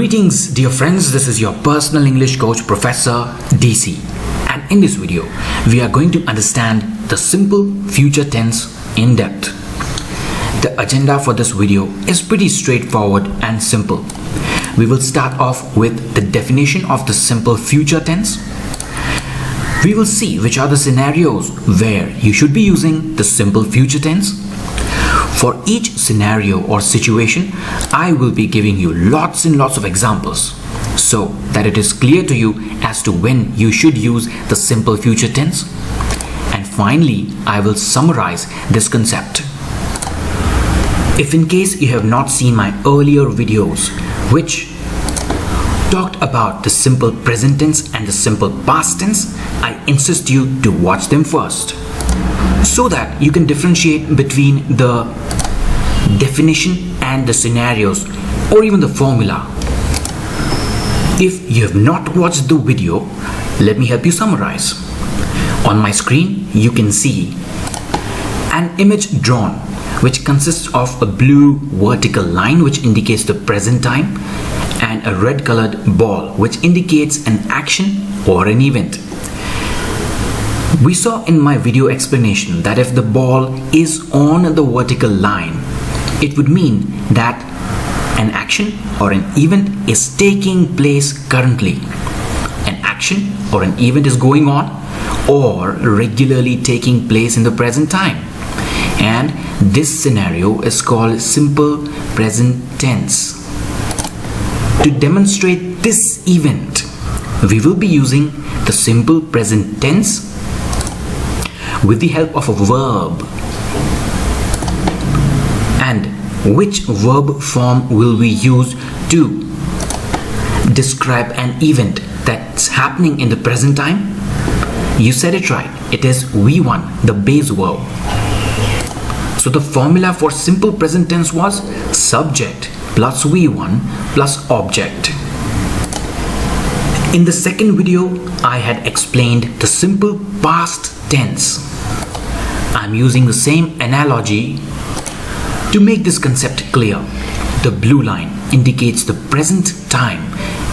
Greetings dear friends, this is your personal English coach Professor DC, and in this video we are going to understand the simple future tense in depth. The agenda for this video is pretty straightforward and simple. We will start off with the definition of the simple future tense. We will see which are the scenarios where you should be using the simple future tense. For each scenario or situation, I will be giving you lots and lots of examples so that it is clear to you as to when you should use the simple future tense. And finally, I will summarize this concept. If in case you have not seen my earlier videos, which talked about the simple present tense and the simple past tense, I insist you to watch them first, so that you can differentiate between the definition and the scenarios or even the formula. If you have not watched the video, let me help you summarize. On my screen, you can see an image drawn which consists of a blue vertical line which indicates the present time and a red colored ball which indicates an action or an event. We saw in my video explanation that if the ball is on the vertical line, it would mean that an action or an event is taking place currently. An action or an event is going on or regularly taking place in the present time. And this scenario is called simple present tense. To demonstrate this event, we will be using the simple present tense with the help of a verb. And which verb form will we use to describe an event that's happening in the present time? You said it right. It is V1, the base verb. So the formula for simple present tense was subject plus V1 plus object. In the second video, I had explained the simple past tense. I'm using the same analogy to make this concept clear. The blue line indicates the present time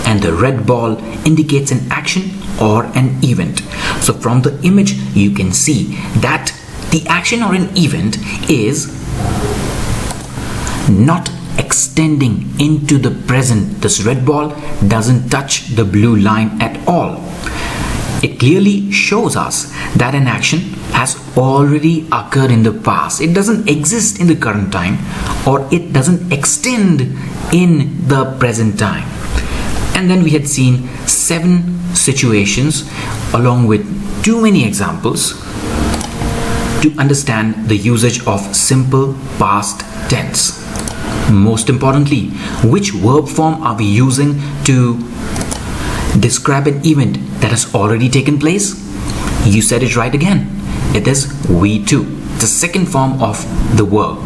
and the red ball indicates an action or an event. So from the image you can see that the action or an event is not extending into the present. This red ball doesn't touch the blue line at all. It clearly shows us that an action has already occurred in the past. It doesn't exist in the current time, or it doesn't extend in the present time. And then we had seen 7 situations along with too many examples to understand the usage of simple past tense. Most importantly, which verb form are we using to describe an event that has already taken place? You said it right again. It is V2, the second form of the verb.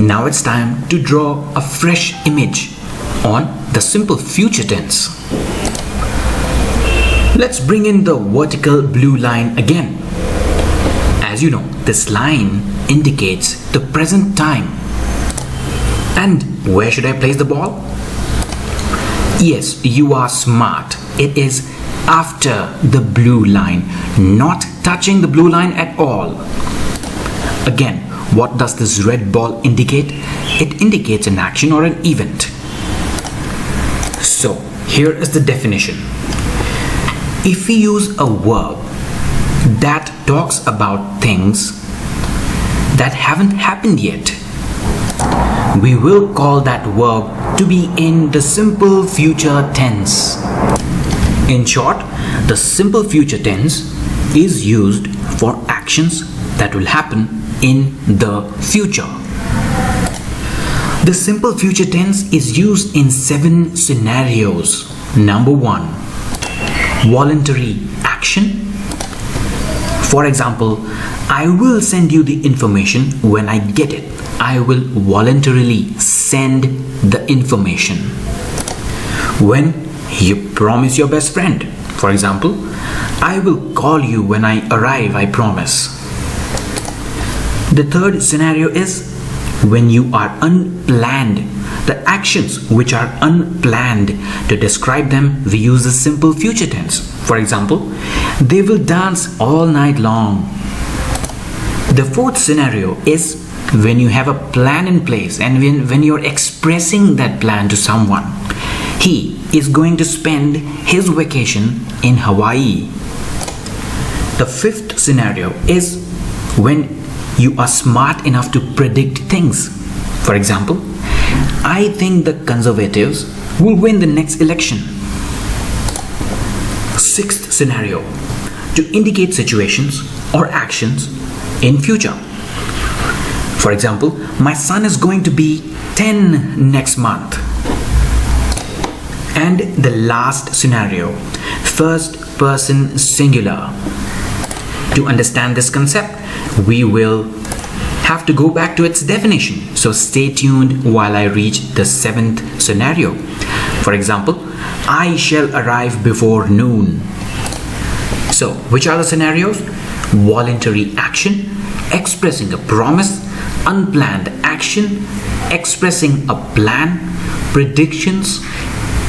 Now it's time to draw a fresh image on the simple future tense. Let's bring in the vertical blue line again. As you know, this line indicates the present time. And where should I place the ball? Yes, you are smart. It is after the blue line, not touching the blue line at all. Again, what does this red ball indicate? It indicates an action or an event. So, here is the definition. If we use a verb that talks about things that haven't happened yet, we will call that verb to be in the simple future tense. In short, the simple future tense is used for actions that will happen in the future. The simple future tense is used in 7 scenarios. Number 1, voluntary action. For example, I will send you the information when I get it. I will voluntarily send the information. When you promise your best friend, for example, I will call you when I arrive, I promise. The third scenario is when you are unplanned. The actions which are unplanned, to describe them, we use the simple future tense. For example, they will dance all night long. The fourth scenario is when you have a plan in place and when you're expressing that plan to someone. He is going to spend his vacation in Hawaii. The fifth scenario is when you are smart enough to predict things. For example, I think the Conservatives will win the next election. Sixth scenario, to indicate situations or actions in future. For example, my son is going to be 10 next month. And the last scenario, first person singular. To understand this concept, we will have to go back to its definition. So stay tuned while I reach the seventh scenario. For example, I shall arrive before noon. So, which are the scenarios? Voluntary action, expressing a promise, unplanned action, expressing a plan, predictions,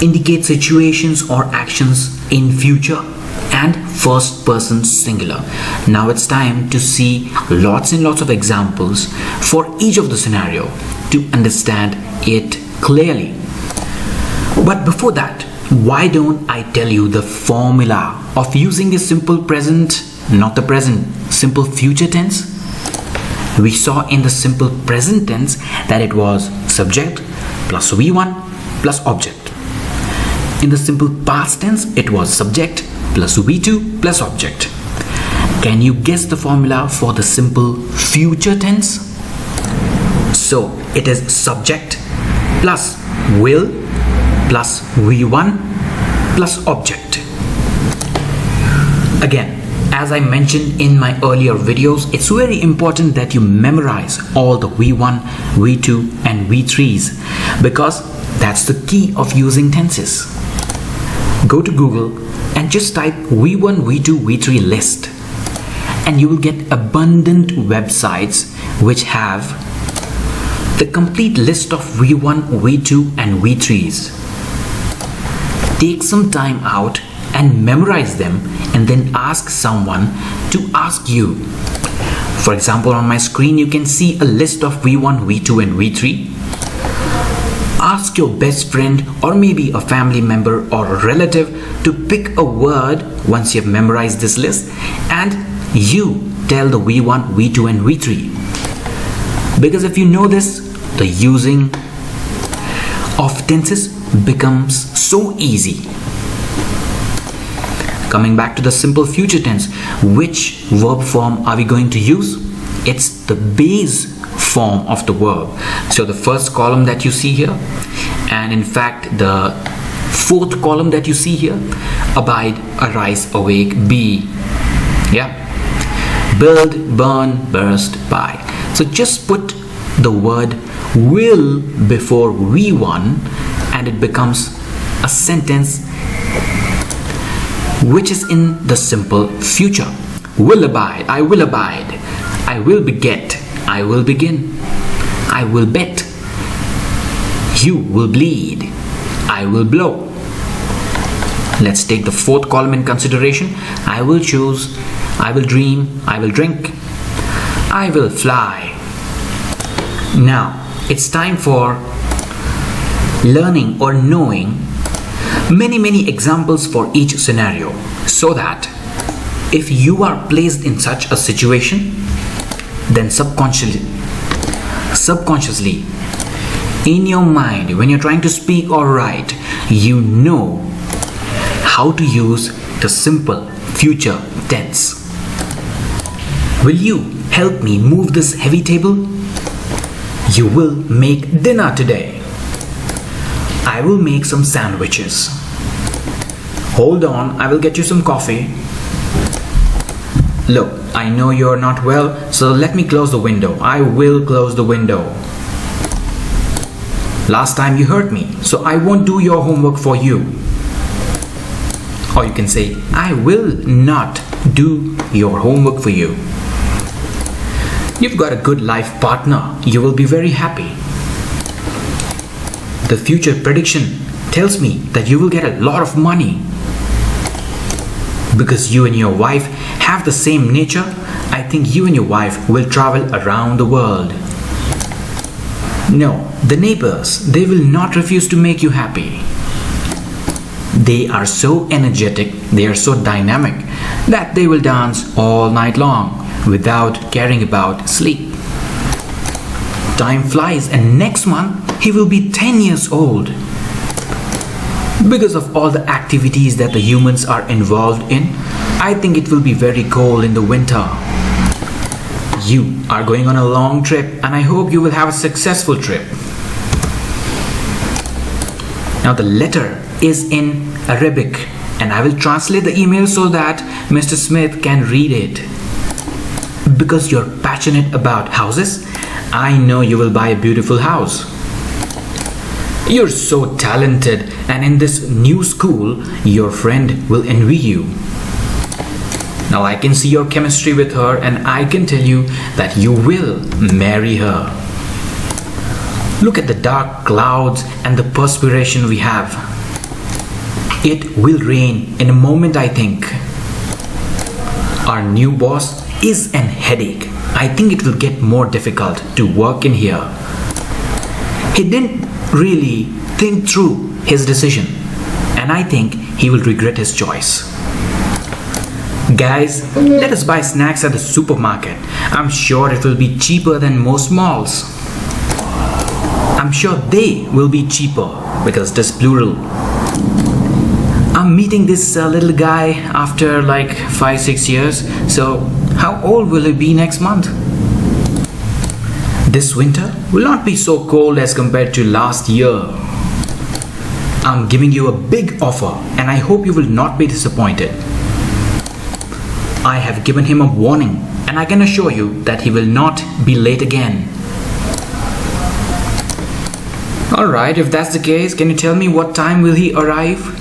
indicate situations or actions in future, and first person singular. Now it's time to see lots and lots of examples for each of the scenario to understand it clearly. But before that, why don't I tell you the formula of using the simple present, not the present, simple future tense? We saw in the simple present tense that it was subject plus V1 plus object. In the simple past tense, it was subject plus V2 plus object. Can you guess the formula for the simple future tense? So it is subject plus will plus V1 plus object. Again, as I mentioned in my earlier videos, it's very important that you memorize all the V1, V2 and V3s because that's the key of using tenses. Go to Google and just type V1, V2, V3 list and you will get abundant websites which have the complete list of V1, V2 and V3s. Take some time out and memorize them and then ask someone to ask you. For example, on my screen you can see a list of V1, V2 and V3. Ask your best friend or maybe a family member or a relative to pick a word once you have memorized this list and you tell the V1, V2 and V3. Because if you know this, the using of tenses becomes so easy. Coming back to the simple future tense, which verb form are we going to use? It's the base form of the verb. So the first column that you see here, and in fact the fourth column that you see here, abide, arise, awake, be. Yeah. Build, burn, burst, buy. So just put the word will before V1 and it becomes a sentence which is in the simple future. Will abide, I will abide. I will beget, I will begin. I will bet. You will bleed, I will blow. Let's take the fourth column in consideration. I will choose, I will dream, I will drink. I will fly. Now, it's time for learning or knowing many examples for each scenario so that if you are placed in such a situation, then subconsciously in your mind, when you're trying to speak or write, you know how to use the simple future tense. Will you help me move this heavy table? You will make dinner today. I will make some sandwiches. Hold on, I will get you some coffee. Look, I know you're not well, so let me close the window. I will close the window. Last time you hurt me, so I won't do your homework for you. Or you can say, I will not do your homework for you. You've got a good life partner. You will be very happy. The future prediction tells me that you will get a lot of money. Because you and your wife have the same nature, I think you and your wife will travel around the world. No, the neighbors, they will not refuse to make you happy. They are so energetic, they are so dynamic that they will dance all night long without caring about sleep. Time flies and next month he will be 10 years old. Because of all the activities that the humans are involved in, I think it will be very cold in the winter. You are going on a long trip and I hope you will have a successful trip. Now the letter is in Arabic and I will translate the email so that Mr. Smith can read it. Because you're passionate about houses, I know you will buy a beautiful house. You're so talented and in this new school, your friend will envy you. Now I can see your chemistry with her and I can tell you that you will marry her. Look at the dark clouds and the perspiration we have. It will rain in a moment, I think. Our new boss is an headache. I think it will get more difficult to work in here. He didn't really think through his decision and I think he will regret his choice. Guys, let us buy snacks at the supermarket. I'm sure it will be cheaper than most malls. I'm sure they will be cheaper because it is plural. I'm meeting this little guy after like 5-6 years. So how old will he be next month? This winter will not be so cold as compared to last year. I'm giving you a big offer and I hope you will not be disappointed. I have given him a warning and I can assure you that he will not be late again. Alright, if that's the case, can you tell me what time will he arrive?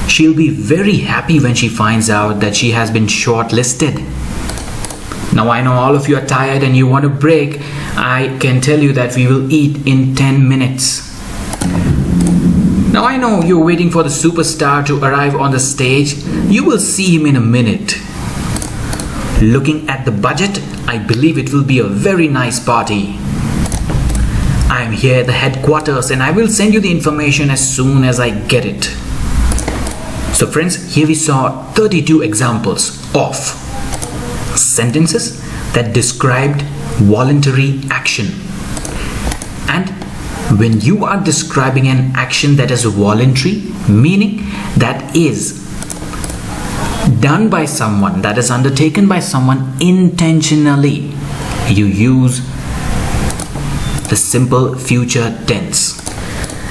She'll be very happy when she finds out that she has been shortlisted. Now I know all of you are tired and you want a break. I can tell you that we will eat in 10 minutes. Now I know you're waiting for the superstar to arrive on the stage. You will see him in a minute. Looking at the budget, I believe it will be a very nice party. I am here at the headquarters and I will send you the information as soon as I get it. So friends, here we saw 32 examples of sentences that described voluntary action. And when you are describing an action that is voluntary, meaning that is done by someone, that is undertaken by someone intentionally, you use the simple future tense.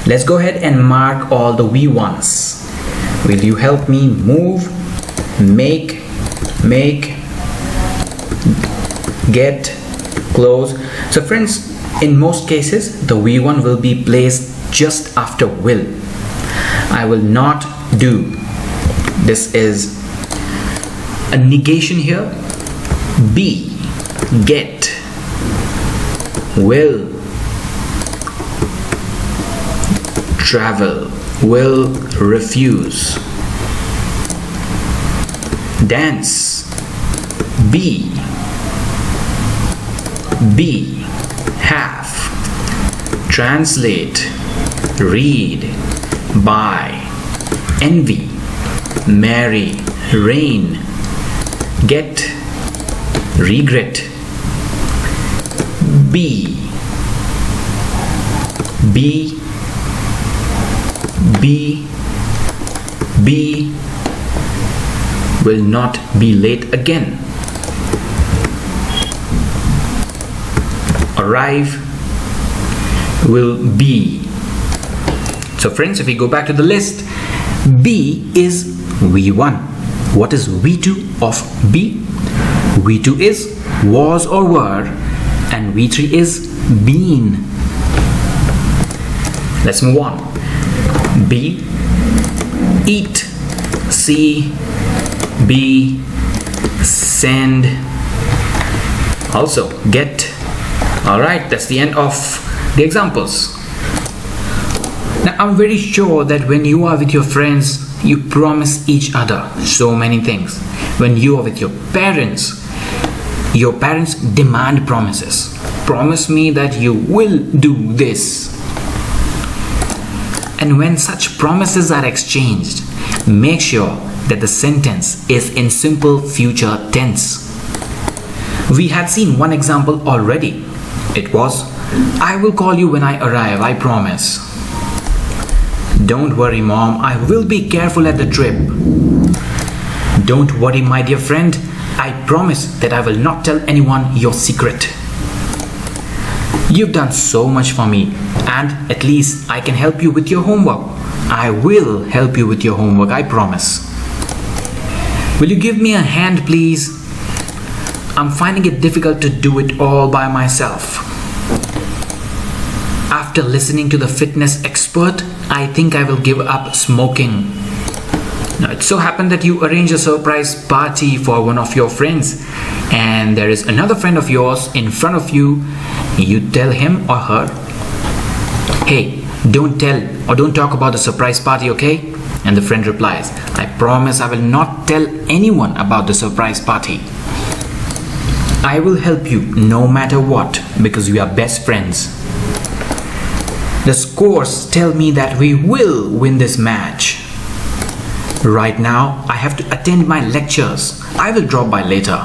Let's go ahead and mark all the V1s. Will you help me? Move, make, get, close. So friends, in most cases, the V1 will be placed just after will. I will not do. This is a negation here. Be, get, will, travel, will refuse, dance, be, have, translate, read, buy, envy, marry, rain, get, regret, be will not be late again. Arrive will be. So friends, if we go back to the list, be is V1. What is V2 of be? V2 is was or were, and V3 is been. Let's move on. Be, eat, see, be, send, also get. Alright, that's the end of the examples. Now, I'm very sure that when you are with your friends, you promise each other so many things. When you are with your parents demand promises. Promise me that you will do this. And when such promises are exchanged, make sure that the sentence is in simple future tense. We had seen one example already. It was, I will call you when I arrive, I promise. Don't worry, Mom, I will be careful at the trip. Don't worry, my dear friend, I promise that I will not tell anyone your secret. You've done so much for me, and at least I can help you with your homework. I will help you with your homework, I promise. Will you give me a hand, please? I'm finding it difficult to do it all by myself. After listening to the fitness expert, I think I will give up smoking. Now, it so happened that you arrange a surprise party for one of your friends, and there is another friend of yours in front of you. You tell him or her, hey, don't tell or don't talk about the surprise party, okay? And the friend replies, I promise I will not tell anyone about the surprise party. I will help you no matter what because we are best friends. The scores tell me that we will win this match. Right now, I have to attend my lectures. I will drop by later.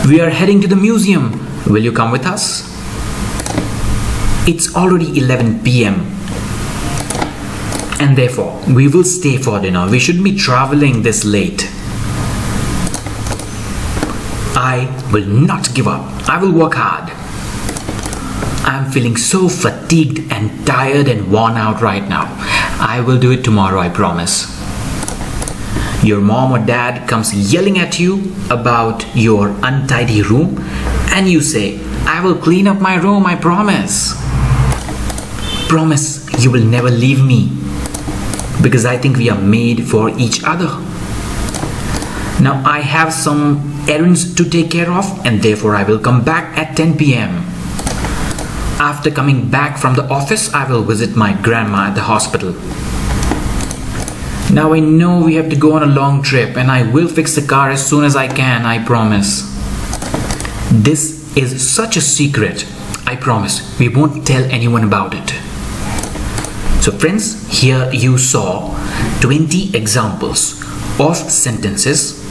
We are heading to the museum. Will you come with us? It's already 11 p.m. And therefore, we will stay for dinner. We shouldn't be traveling this late. I will not give up. I will work hard. I am feeling so fatigued and tired and worn out right now. I will do it tomorrow, I promise. Your mom or dad comes yelling at you about your untidy room, and you say, I will clean up my room, I promise. Promise you will never leave me, because I think we are made for each other. Now I have some errands to take care of, and therefore I will come back at 10 p.m. After coming back from the office, I will visit my grandma at the hospital. Now I know we have to go on a long trip, and I will fix the car as soon as I can, I promise. This is such a secret. I promise we won't tell anyone about it. So friends, here you saw 20 examples of sentences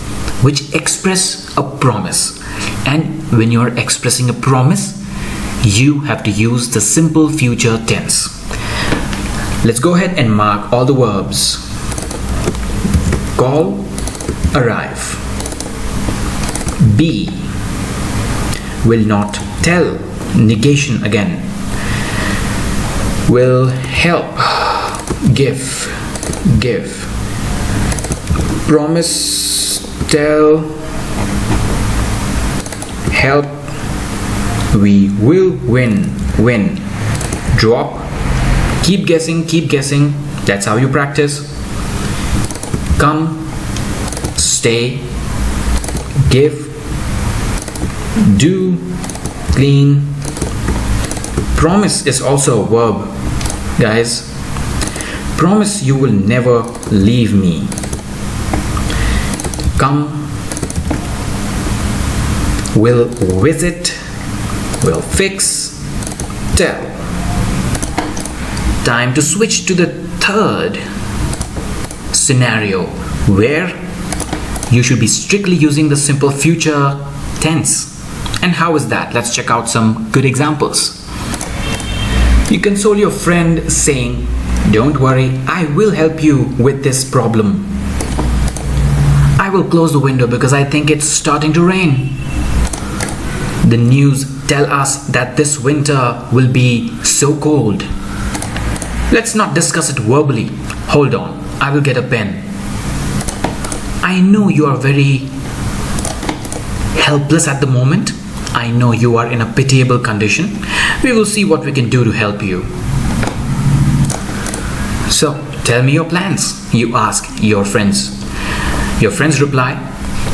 which express a promise. And when you are expressing a promise, you have to use the simple future tense. Let's go ahead and mark all the verbs. Call, arrive. Be, will not tell, negation again. Will help, give. Promise, tell, help. We will win. Drop, keep guessing. That's how you practice. Come, stay, give, do, clean. Promise is also a verb, guys. Promise you will never leave me. Come, will visit, will fix, tell. Time to switch to the third scenario where you should be strictly using the simple future tense. And how is that? Let's check out some good examples. You console your friend saying, don't worry, I will help you with this problem. I will close the window because I think it's starting to rain. The news tell us that this winter will be so cold. Let's not discuss it verbally. Hold on, I will get a pen. I know you are very helpless at the moment. I know you are in a pitiable condition. We will see what we can do to help you. So, tell me your plans, you ask your friends. Your friends reply,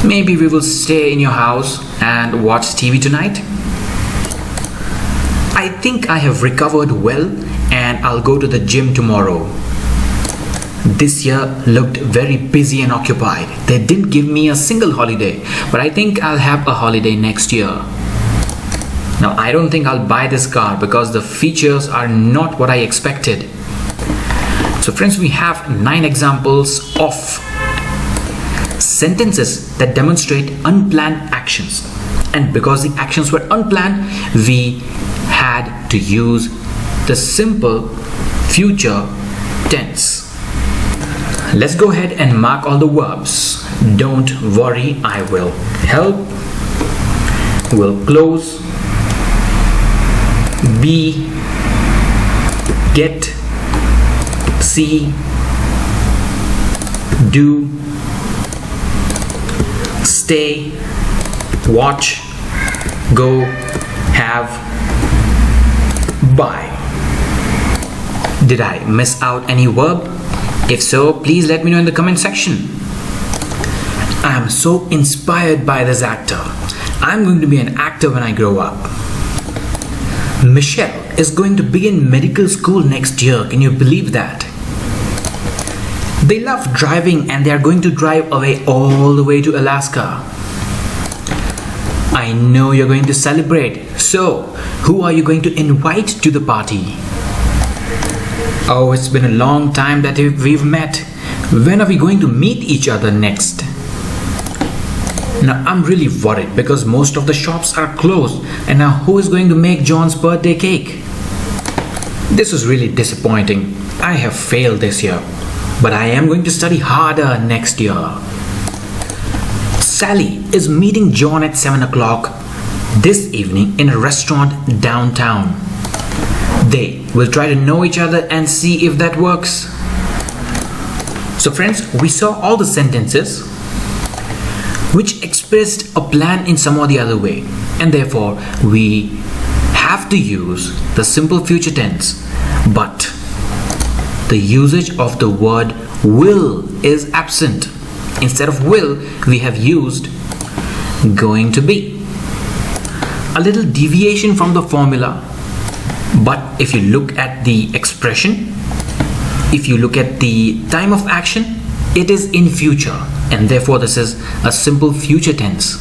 maybe we will stay in your house and watch TV tonight. I think I have recovered well and I'll go to the gym tomorrow. This year looked very busy and occupied. They didn't give me a single holiday, but I think I'll have a holiday next year. Now, I don't think I'll buy this car because the features are not what I expected. So friends, we have 9 examples of sentences that demonstrate unplanned actions. And because the actions were unplanned, we had to use the simple future tense. Let's go ahead and mark all the verbs. Don't worry, I will help, will close, be, get, see, do, stay, watch, go, have, buy. Did I miss out any verb? If so, please let me know in the comment section. I am so inspired by this actor. I'm going to be an actor when I grow up. Michelle is going to begin medical school next year. Can you believe that? They love driving and they are going to drive away all the way to Alaska. I know you're going to celebrate. So, who are you going to invite to the party? Oh, it's been a long time that we've met. When are we going to meet each other next? Now, I'm really worried because most of the shops are closed. And now who is going to make John's birthday cake? This is really disappointing. I have failed this year. But I am going to study harder next year. Sally is meeting John at 7 o'clock this evening in a restaurant downtown. They will try to know each other and see if that works. So friends, we saw all the sentences which expressed a plan in some or the other way, and therefore we have to use the simple future tense, but the usage of the word will is absent. Instead of will, we have used going to be. A little deviation from the formula, but if you look at the expression, if you look at the time of action, it is in future, and therefore this is a simple future tense.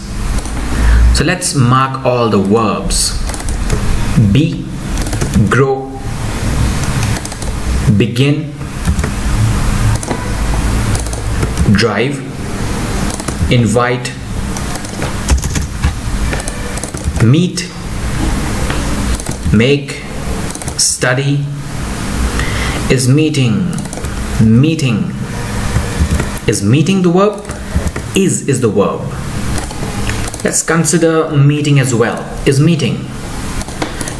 So let's mark all the verbs. Be, grow, begin, drive, invite, meet, make, study, is meeting, meeting. Is meeting the verb? Is the verb. Let's consider meeting as well. Is meeting.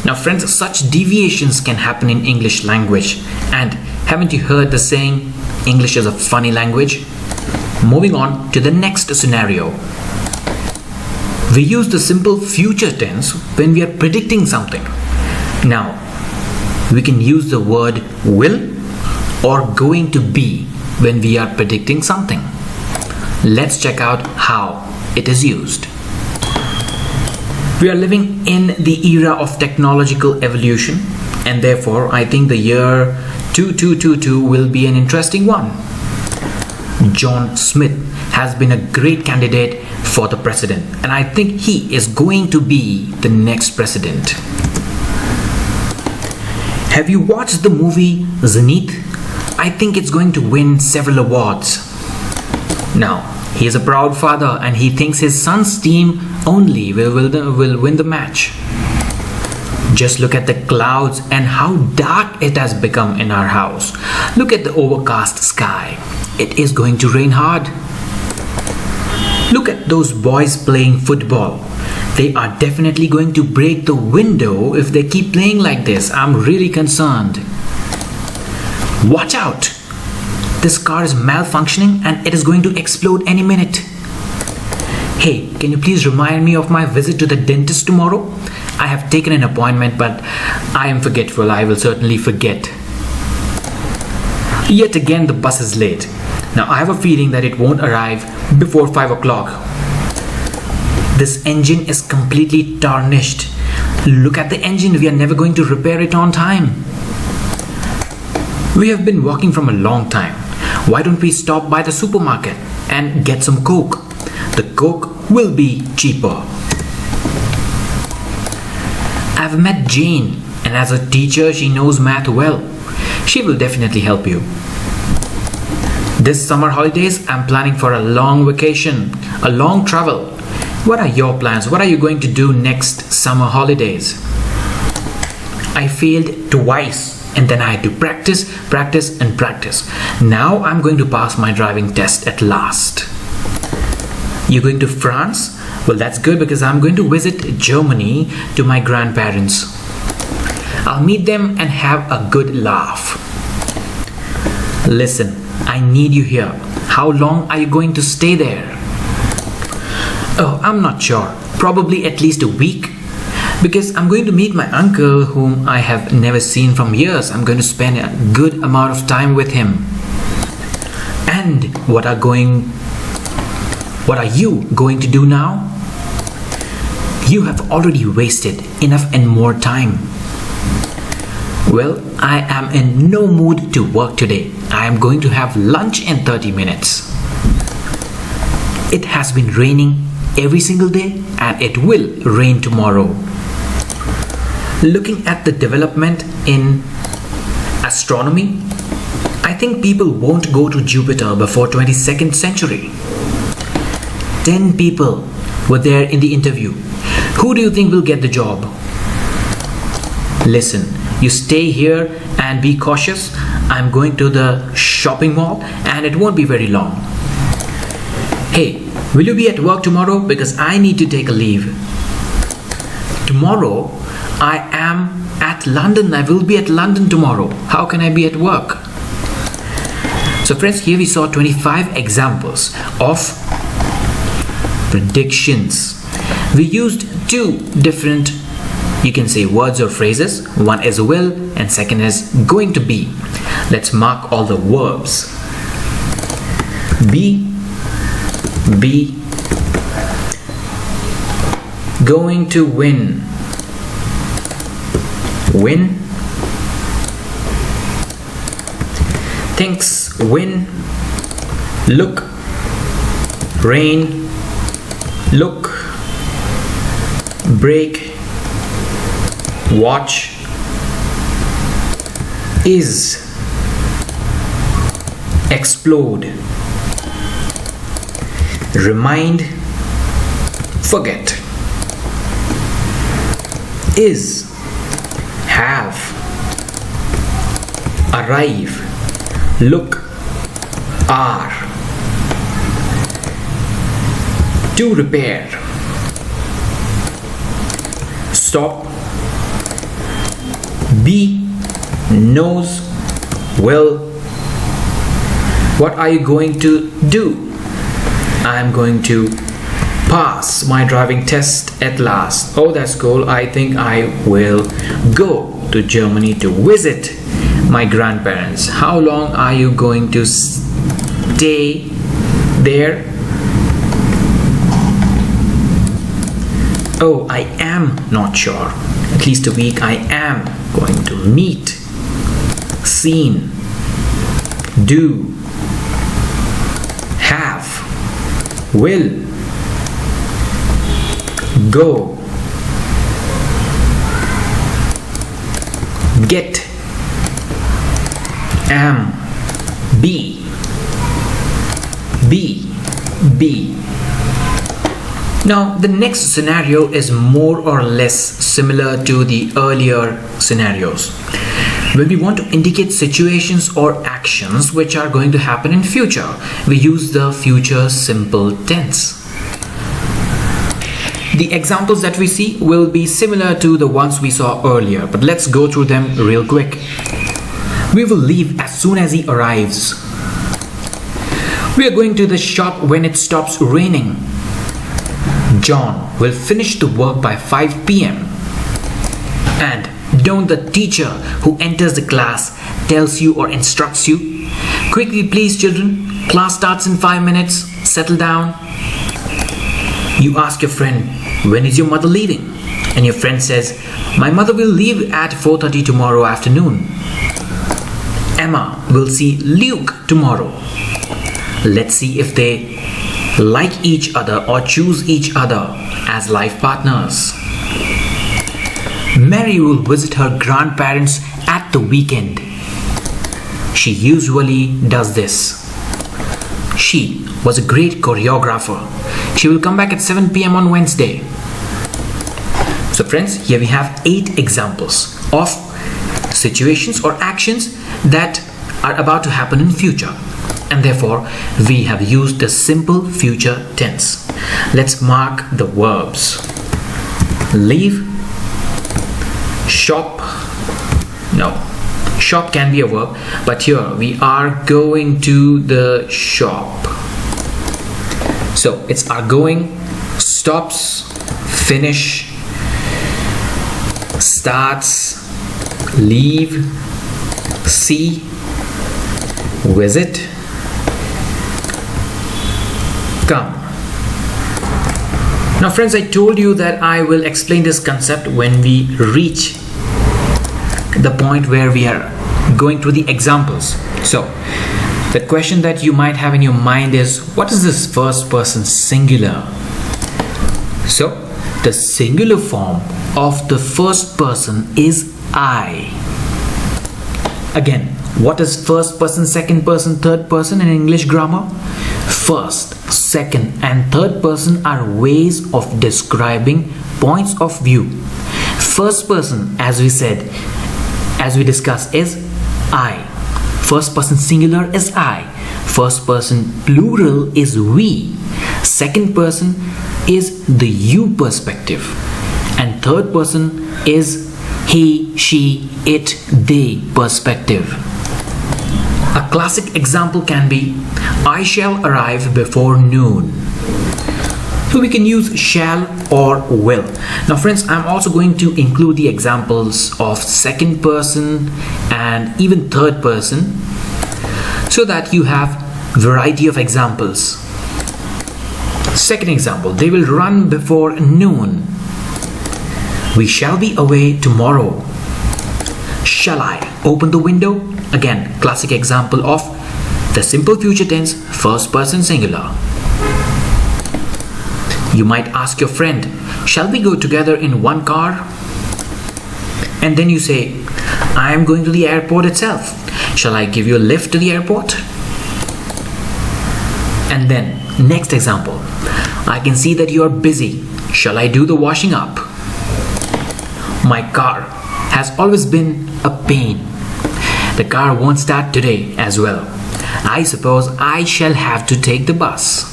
Now friends, such deviations can happen in English language. And haven't you heard the saying, English is a funny language? Moving on to the next scenario. We use the simple future tense when we are predicting something. Now, we can use the word will or going to be when we are predicting something. Let's check out how it is used. We are living in the era of technological evolution, and therefore I think the year 2222 will be an interesting one. John Smith has been a great candidate for the president, and I think he is going to be the next president. Have you watched the movie Zenith? I think it's going to win several awards. Now, he is a proud father and he thinks his son's team only will win the match. Just look at the clouds and how dark it has become in our house. Look at the overcast sky. It is going to rain hard. Look at those boys playing football. They are definitely going to break the window if they keep playing like this. I'm really concerned. Watch out! This car is malfunctioning and it is going to explode any minute. Hey, can you please remind me of my visit to the dentist tomorrow? I have taken an appointment, but I am forgetful. I will certainly forget. Yet again, the bus is late. Now, I have a feeling that it won't arrive before 5 o'clock. This engine is completely tarnished. Look at the engine. We are never going to repair it on time. We have been walking from a long time. Why don't we stop by the supermarket and get some Coke? The Coke will be cheaper. I've met Jane, and as a teacher, she knows math well. She will definitely help you. This summer holidays, I'm planning for a long vacation, a long travel. What are your plans? What are you going to do next summer holidays? I failed twice and then I had to practice. Now I'm going to pass my driving test at last. You're going to France? Well, that's good because I'm going to visit Germany to my grandparents. I'll meet them and have a good laugh. Listen, I need you here. How long are you going to stay there? Oh, I'm not sure. Probably at least a week. Because I'm going to meet my uncle whom I have never seen from years. I'm going to spend a good amount of time with him. And what are you going to do now? You have already wasted enough and more time. Well, I am in no mood to work today. I am going to have lunch in 30 minutes. It has been raining every single day and it will rain tomorrow. Looking at the development in astronomy, I think people won't go to Jupiter before 22nd century. 10 people were there in the interview. Who do you think will get the job? Listen, you stay here and be cautious. I'm going to the shopping mall and it won't be very long. Hey, will you be at work tomorrow? Because I need to take a leave. Tomorrow, I am at London. I will be at London tomorrow. How can I be at work? So friends, here we saw 25 examples of predictions. We used two different, you can say, words or phrases. One is will and second is going to be. Let's mark all the verbs. Be, going to win, win, thinks, win, look, rain, look, break, watch, is, explode, remind, forget, is, have, arrive, look, are, to repair, stop, be, knows, will. What are you going to do? I'm going to pass my driving test at last. Oh, that's cool. I think I will go to Germany to visit my grandparents. How long are you going to stay there? Oh, I am not sure. At least a week. I am going to meet, seen, do, have, will, go, get, am, be. Now, the next scenario is more or less similar to the earlier scenarios. When we want to indicate situations or actions which are going to happen in future, we use the future simple tense. The examples that we see will be similar to the ones we saw earlier, but let's go through them real quick. We will leave as soon as he arrives. We are going to the shop when it stops raining. John will finish the work by 5 p.m. And don't the teacher who enters the class tells you or instructs you, quickly please children, class starts in 5 minutes, settle down. You ask your friend, when is your mother leaving? And your friend says, my mother will leave at 4:30 tomorrow afternoon. Emma will see Luke tomorrow. Let's see if they like each other or choose each other as life partners. Mary will visit her grandparents at the weekend. She usually does this. She was a great choreographer. She will come back at 7 p.m. on Wednesday. So friends, here we have 8 examples of situations or actions that are about to happen in future. And therefore, we have used the simple future tense. Let's mark the verbs. Leave, shop. No, shop can be a verb, but here we are going to the shop. So it's are going, stops, finish, starts, leave, see, visit, come. Now friends, I told you that I will explain this concept when we reach the point where we are going through the examples. So the question that you might have in your mind is, what is this first person singular? So the singular form of the first person is I. Again, what is first person, second person, third person in English grammar? First, second and third person are ways of describing points of view. First person, as we said, as we discussed, is I. First person singular is I. First person plural is we. Second person is the you perspective. And third person is he, she, it, they perspective. A classic example can be, I shall arrive before noon. So we can use shall or will. Now friends, I'm also going to include the examples of second person and even third person so that you have variety of examples. Second example, they will run before noon. We shall be away tomorrow. Shall I open the window? Again, classic example of the simple future tense, first person singular. You might ask your friend, shall we go together in one car? And then you say, I am going to the airport itself. Shall I give you a lift to the airport? And then, next example, I can see that you are busy. Shall I do the washing up? My car has always been a pain. The car won't start today as well. I suppose I shall have to take the bus.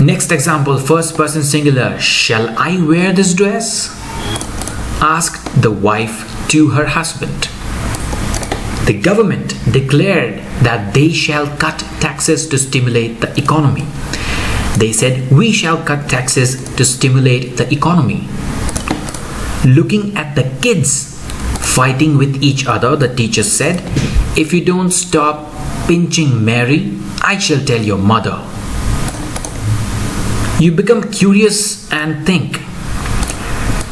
Next example, first person singular. Shall I wear this dress? Asked the wife to her husband. The government declared that they shall cut taxes to stimulate the economy. They said, we shall cut taxes to stimulate the economy. Looking at the kids fighting with each other, the teacher said, if you don't stop pinching Mary, I shall tell your mother. You become curious and think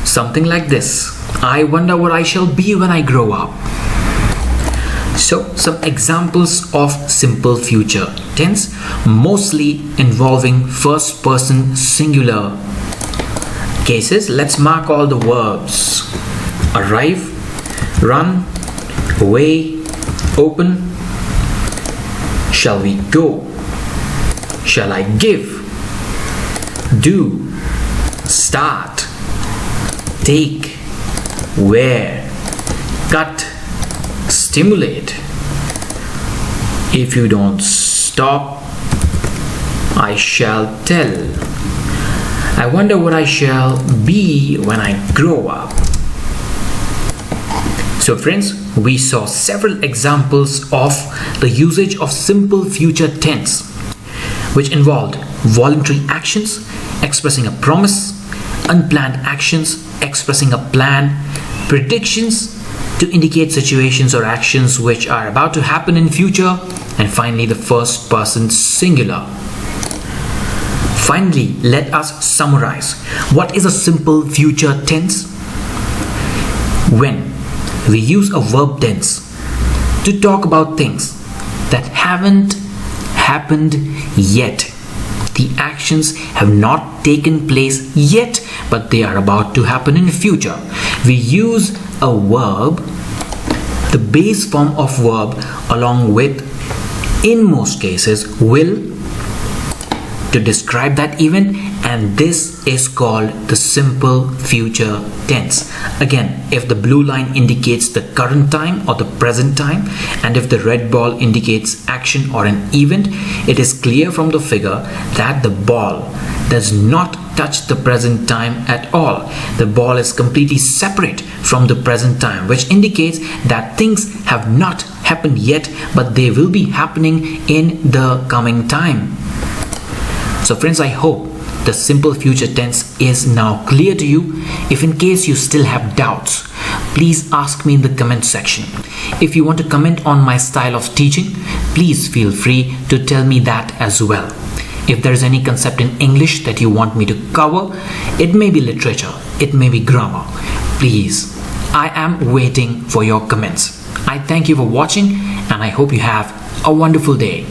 something like this. I wonder what I shall be when I grow up. So, some examples of simple future tense, mostly involving first person singular cases. Let's mark all the verbs. Arrive, run, away, open. Shall we go? Shall I give? Do, start, take, wear, cut, stimulate. If you don't stop, I shall tell. I wonder what I shall be when I grow up. So friends, we saw several examples of the usage of simple future tense, which involved voluntary actions expressing a promise, unplanned actions expressing a plan, predictions to indicate situations or actions which are about to happen in future, and finally the first person singular. Finally, let us summarize. What is a simple future tense? When we use a verb tense to talk about things that haven't happened yet. The actions have not taken place yet, but they are about to happen in the future. We use a verb, the base form of verb, along with, in most cases, will, to describe that event, and this is called the simple future tense. Again, if the blue line indicates the current time or the present time, and if the red ball indicates action or an event, it is clear from the figure that the ball does not touch the present time at all. The ball is completely separate from the present time, which indicates that things have not happened yet, but they will be happening in the coming time. So friends, I hope the simple future tense is now clear to you. If in case you still have doubts, please ask me in the comment section. If you want to comment on my style of teaching, please feel free to tell me that as well. If there is any concept in English that you want me to cover, it may be literature, it may be grammar, please, I am waiting for your comments. I thank you for watching and I hope you have a wonderful day.